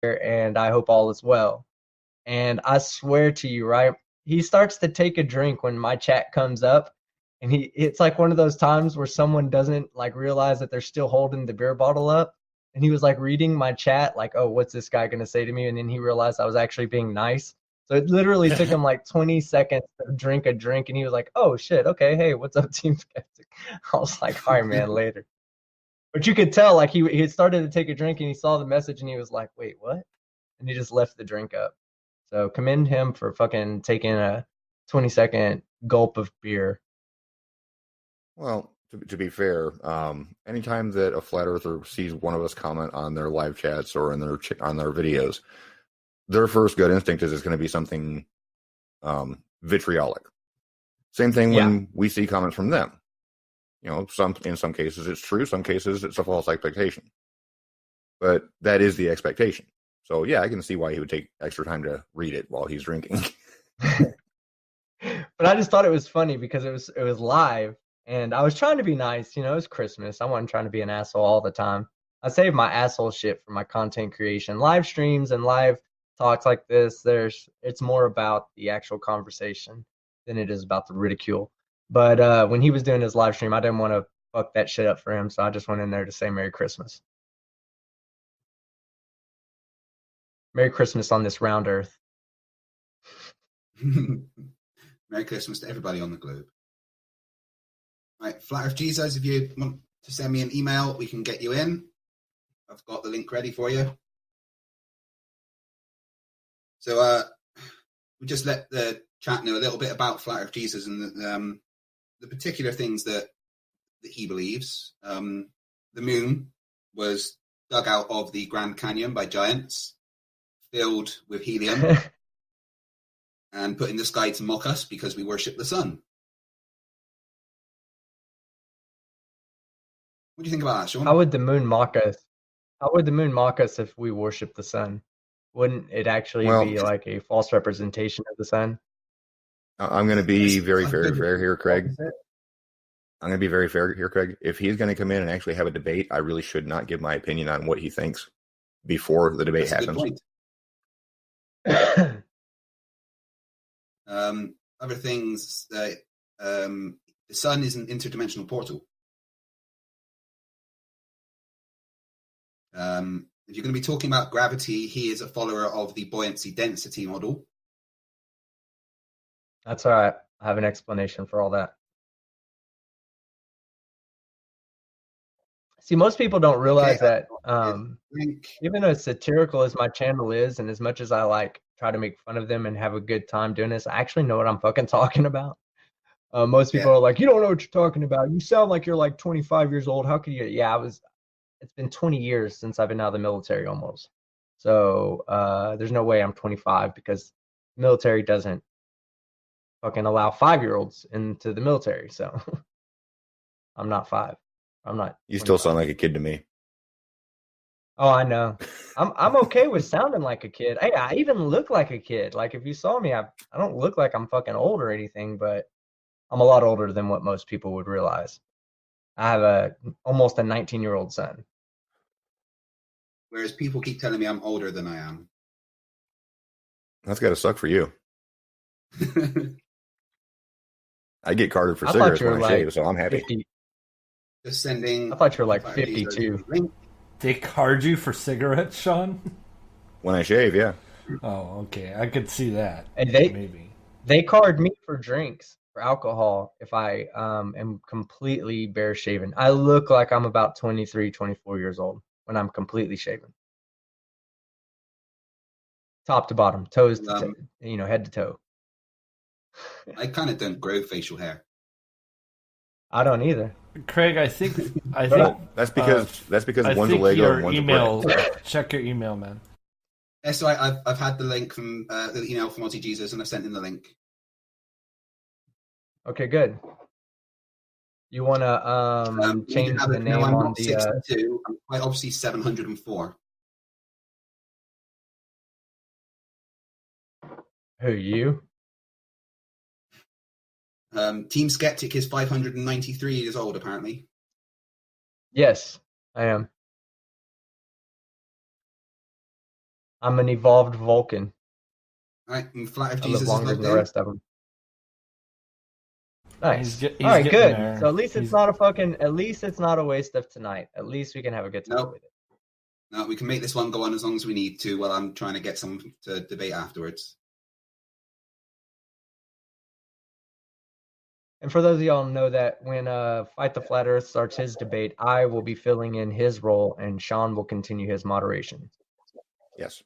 and I hope all is well. And I swear to you, right? He starts to take a drink when my chat comes up, and it's like one of those times where someone doesn't like realize that they're still holding the beer bottle up. And he was like reading my chat, like, oh, what's this guy gonna say to me? And then he realized I was actually being nice. So it literally took him like 20 seconds to drink a drink, and he was like, oh shit, okay, hey, what's up, Team Skeptic? I was like, all right, man, later. But you could tell like he had started to take a drink and he saw the message and he was like, wait, what? And he just left the drink up. So commend him for fucking taking a 20-second gulp of beer. Well, to be fair, anytime that a flat earther sees one of us comment on their live chats or on their videos, their first gut instinct is it's going to be something vitriolic. Same thing when we see comments from them. You know, in some cases it's true, some cases it's a false expectation. But that is the expectation. So yeah, I can see why he would take extra time to read it while he's drinking. But I just thought it was funny because it was live, and I was trying to be nice. You know, it was Christmas. I wasn't trying to be an asshole all the time. I save my asshole shit for my content creation. Live streams and live talks like this, it's more about the actual conversation than it is about the ridicule. But when he was doing his live stream, I didn't want to fuck that shit up for him, so I just went in there to say Merry Christmas. Merry Christmas on this round earth. Merry Christmas to everybody on the globe. Right, Flat Earth Jesus, if you want to send me an email, we can get you in. I've got the link ready for you. So we'll just let the chat know a little bit about Flat Earth Jesus and the particular things that he believes. The moon was dug out of the Grand Canyon by giants, filled with helium, and put in the sky to mock us because we worship the sun. What do you think about that, Sean? How would the moon mock us? How would the moon mock us if we worship the sun? Wouldn't it actually be like a false representation of the sun? I'm going to be very fair here, Craig. I'm going to be very fair here, Craig. If he's going to come in and actually have a debate, I really should not give my opinion on what he thinks before the debate happens. Other things, the sun is an interdimensional portal. If you're going to be talking about gravity, he is a follower of the buoyancy density model. That's all right. I have an explanation for all that. See, most people don't realize that even as satirical as my channel is, and as much as I like try to make fun of them and have a good time doing this, I actually know what I'm fucking talking about. Most people are like, you don't know what you're talking about. You sound like you're like 25 years old. How could you? Yeah, it's been 20 years since I've been out of the military almost. So there's no way I'm 25 because the military doesn't fucking allow 5-year-olds into the military. So I'm not 5. I'm not. You still sound like a kid to me. Oh, I know. I'm okay with sounding like a kid. Hey, I even look like a kid. Like if you saw me, I don't look like I'm fucking old or anything, but I'm a lot older than what most people would realize. I have almost a 19-year-old son. Whereas people keep telling me I'm older than I am. That's got to suck for you. I get carded for cigarettes when I shave, so I'm happy. 50. Just sending. I thought you were like 52. They card you for cigarettes, Sean? When I shave, yeah. Oh, okay. I could see that. And maybe they card me for drinks, for alcohol, if I am completely bare shaven. I look like I'm about 23, 24 years old when I'm completely shaven. Top to bottom, toes to head to toe. I kind of don't grow facial hair. I don't either. Craig, I think that's because one's a Lego and one's email, a brick. Check your email, man. Yeah, so I've had the link from the email from Aussie Jesus, and I've sent in the link. Okay, good. You want to change the name on the? 62. I'm quite obviously 704. Who, you? Team Skeptic is 593 years old, apparently. Yes, I am. I'm an evolved Vulcan. All right, and Flat Earth I live Jesus is longer than logged the in. rest of them. Nice. He's All right, getting good. there. So at least it's not a fucking. At least it's not a waste of tonight. At least we can have a good time Nope. with it. No, we can make this one go on as long as we need to while I'm trying to get someone to debate afterwards. And for those of y'all who know that when Fight the Flat Earth starts his debate, I will be filling in his role, and Sean will continue his moderation. Yes.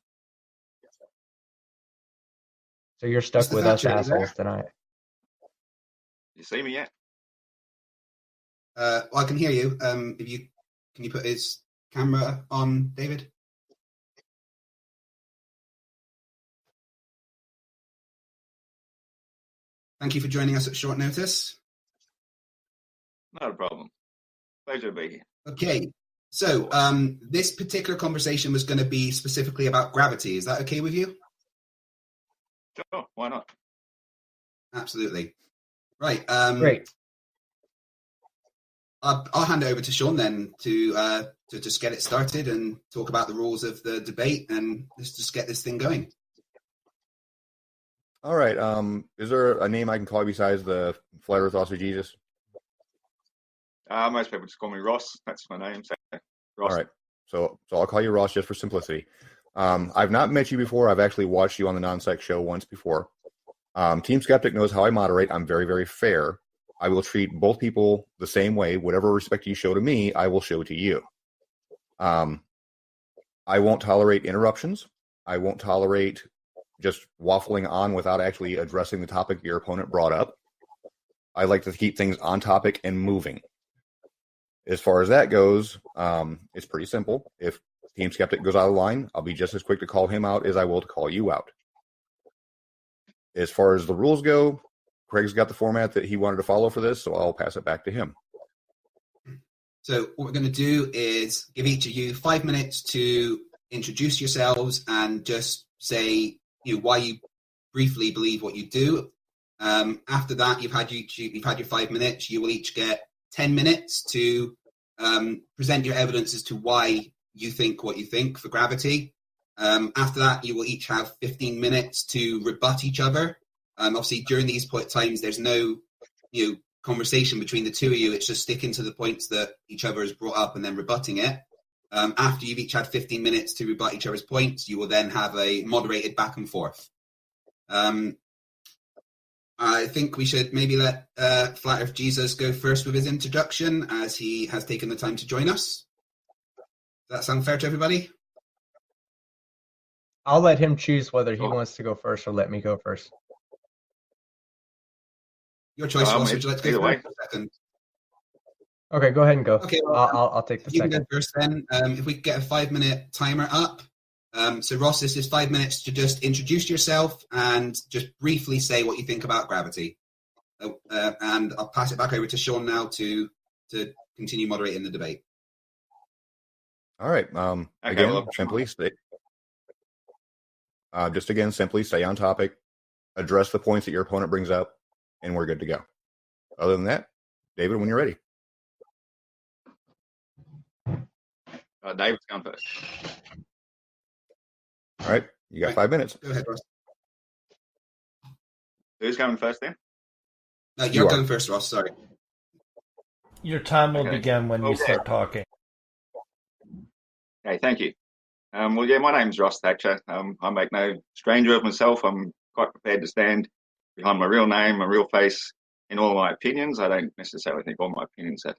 So you're stuck Mr. with us Thatcher, are you there? assholes tonight. You see me yet? Well, I can hear you. Can you put his camera on, David? Thank you for joining us at short notice. Not a problem. Pleasure to be here. Okay, so this particular conversation was going to be specifically about gravity. Is that okay with you? Sure, why not? Absolutely. Right. Great. I'll hand it over to Sean then to just get it started and talk about the rules of the debate and let's just get this thing going. All right. Is there a name I can call you besides the Flat Earth Aussie Jesus? Most people just call me Ross. That's my name. So Ross. All right. So I'll call you Ross just for simplicity. I've not met you before. I've actually watched you on the Non-Sec show once before. Team Skeptic knows how I moderate. I'm very, very fair. I will treat both people the same way. Whatever respect you show to me, I will show to you. I won't tolerate interruptions. I won't tolerate just waffling on without actually addressing the topic your opponent brought up. I like to keep things on topic and moving. As far as that goes, it's pretty simple. If Team Skeptic goes out of line, I'll be just as quick to call him out as I will to call you out. As far as the rules go, Craig's got the format that he wanted to follow for this, so I'll pass it back to him. So what we're going to do is give each of you 5 minutes to introduce yourselves and just say why you briefly believe what you do. After that, you've had your 5 minutes. You will each get 10 minutes to present your evidence as to why you think what you think for gravity. After that, you will each have 15 minutes to rebut each other. Obviously, during these times, there's no conversation between the two of you. It's just sticking to the points that each other has brought up and then rebutting it. After you've each had 15 minutes to rebut each other's points, you will then have a moderated back and forth. I think we should maybe let Flat Earth Jesus go first with his introduction, as he has taken the time to join us. Does that sound fair to everybody? I'll let him choose whether he wants to go first or let me go first. Your choice, Ross. Would you like to go first or second? Okay, go ahead and go. Okay, well, I'll take the you second. can go first then. If we could get a 5-minute timer up. So Ross, this is 5 minutes to just introduce yourself and just briefly say what you think about gravity. And I'll pass it back over to Sean now to continue moderating the debate. All right. Simply stay on topic, address the points that your opponent brings up, and we're good to go. Other than that, David, when you're ready. David's going first. All right. You got 5 minutes. Go ahead, Ross. Who's going first then? No, you're going first, Ross. Sorry. Your time will begin when you start talking. Okay, thank you. Well, yeah, my name's Ross Thatcher. I make no stranger of myself. I'm quite prepared to stand behind my real name, my real face, in all my opinions. I don't necessarily think all my opinions are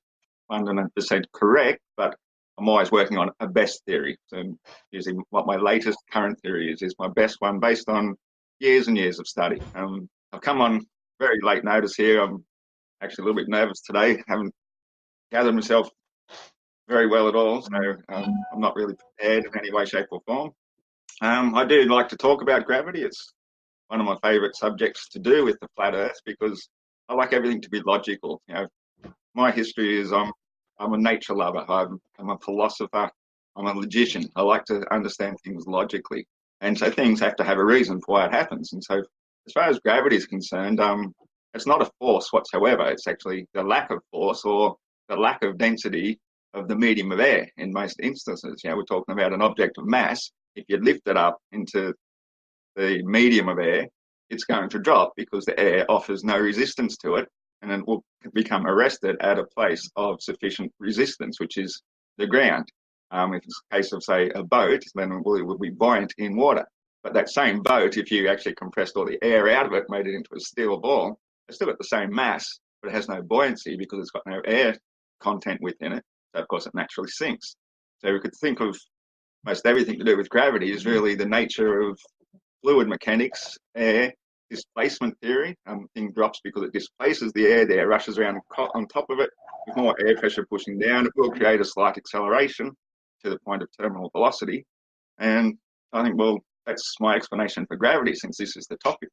100% correct, but I'm always working on a best theory. So usually what my latest current theory is my best one based on years and years of study. I've come on very late notice here. I'm actually a little bit nervous today. Haven't gathered myself very well at all, so I'm not really prepared in any way, shape or form. I do like to talk about gravity. It's one of my favourite subjects to do with the flat Earth because I like everything to be logical. My history is I'm a nature lover. I'm a philosopher. I'm a logician. I like to understand things logically, and so things have to have a reason for why it happens. And so, as far as gravity is concerned, it's not a force whatsoever. It's actually the lack of force or the lack of density of the medium of air in most instances. We're talking about an object of mass if you lift it up into the medium of air, it's going to drop because the air offers no resistance to it, and then it will become arrested at a place of sufficient resistance, which is the ground. If it's a case of, say, a boat, then it will be buoyant in water. But that same boat, if you actually compressed all the air out of it, made it into a steel ball, it's still got the same mass, but it has no buoyancy because it's got no air content within it. So, of course, it naturally sinks. So we could think of most everything to do with gravity is really the nature of fluid mechanics, air, displacement theory. Thing drops because it displaces the air. The air rushes around on top of it. With more air pressure pushing down, it will create a slight acceleration to the point of terminal velocity. And I think, well, that's my explanation for gravity, since this is the topic.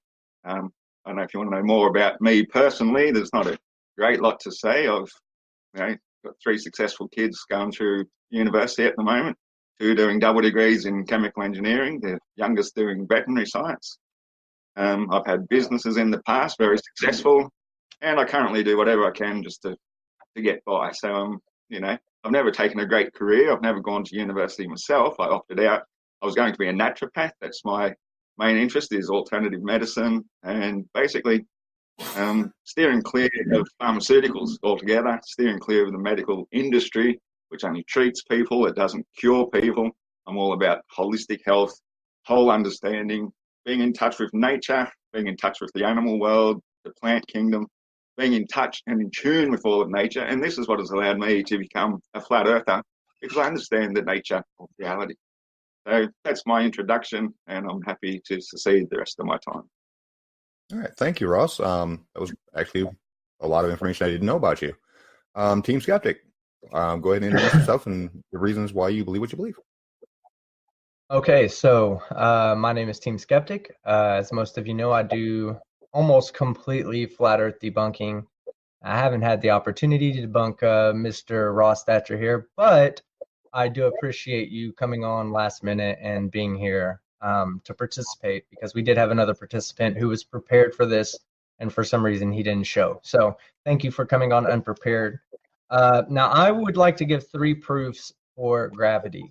I don't know if you want to know more about me personally. There's not a great lot to say. I've got 3 successful kids going through university at the moment, 2 doing double degrees in chemical engineering, the youngest doing veterinary science. I've had businesses in the past, very successful, and I currently do whatever I can just to get by. So, I've never taken a great career. I've never gone to university myself. I opted out. I was going to be a naturopath. That's my main interest, is alternative medicine, and basically steering clear of pharmaceuticals altogether, steering clear of the medical industry, which only treats people. It doesn't cure people. I'm all about holistic health, whole understanding, being in touch with nature, being in touch with the animal world, the plant kingdom, being in touch and in tune with all of nature. And this is what has allowed me to become a flat earther, because I understand the nature of reality. So that's my introduction, and I'm happy to succeed the rest of my time. All right. Thank you, Ross. That was actually a lot of information I didn't know about you. Team Skeptic, go ahead and introduce yourself and the reasons why you believe what you believe. Okay, so my name is Team Skeptic. As most of you know, I do almost completely flat Earth debunking. I haven't had the opportunity to debunk Mr. Ross Thatcher here, but I do appreciate you coming on last minute and being here to participate, because we did have another participant who was prepared for this, and for some reason he didn't show. So thank you for coming on unprepared. Now, I would like to give 3 proofs for gravity.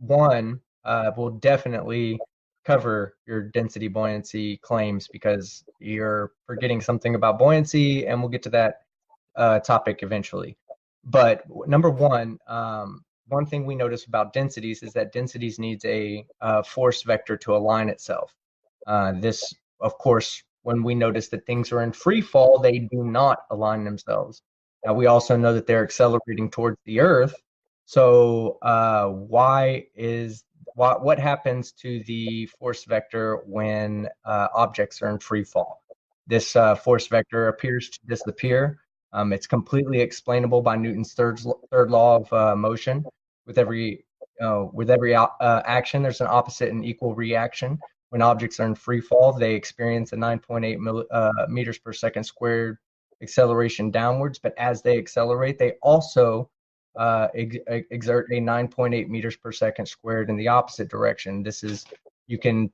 One will definitely cover your density buoyancy claims, because you're forgetting something about buoyancy, and we'll get to that topic eventually. But number one, one thing we notice about densities is that densities needs a force vector to align itself. This, of course, when we notice that things are in free fall, they do not align themselves. Now, we also know that they're accelerating towards the Earth. So what happens to the force vector when objects are in free fall? This force vector appears to disappear. It's completely explainable by Newton's third law of motion. With every action, there's an opposite and equal reaction. When objects are in free fall, they experience a 9.8 meters per second squared acceleration downwards. But as they accelerate, they also exert a 9.8 meters per second squared in the opposite direction. This is, you can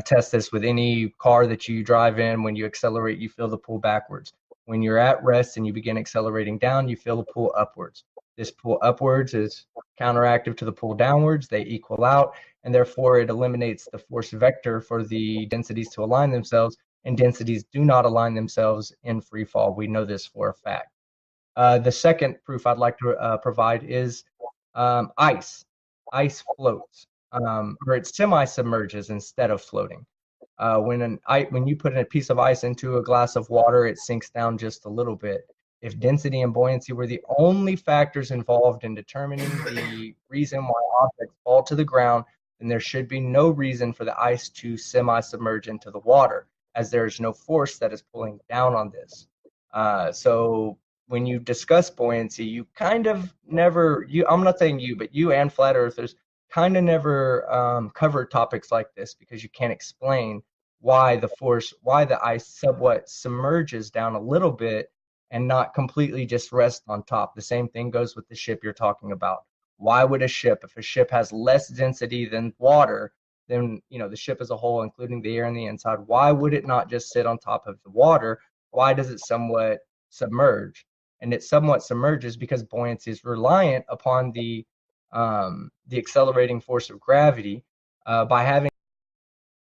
test this with any car that you drive in. When you accelerate, you feel the pull backwards. When you're at rest and you begin accelerating down, you feel the pull upwards. This pull upwards is counteractive to the pull downwards. They equal out, and therefore it eliminates the force vector for the densities to align themselves, and densities do not align themselves in free fall. We know this for a fact. The second proof I'd like to provide is ice. Ice floats, or it semi-submerges instead of floating. When you put a piece of ice into a glass of water, it sinks down just a little bit. If density and buoyancy were the only factors involved in determining the reason why objects fall to the ground, then there should be no reason for the ice to semi-submerge into the water, as there is no force that is pulling down on this. So when you discuss buoyancy, you kind of never, I'm not saying you, but you and flat earthers kind of never cover topics like this, because you can't explain why the ice somewhat submerges down a little bit and not completely just rest on top. The same thing goes with the ship you're talking about. Why would if a ship has less density than water, than the ship as a whole, including the air on the inside, why would it not just sit on top of the water? Why does it somewhat submerge? And it somewhat submerges because buoyancy is reliant upon the the accelerating force of gravity by having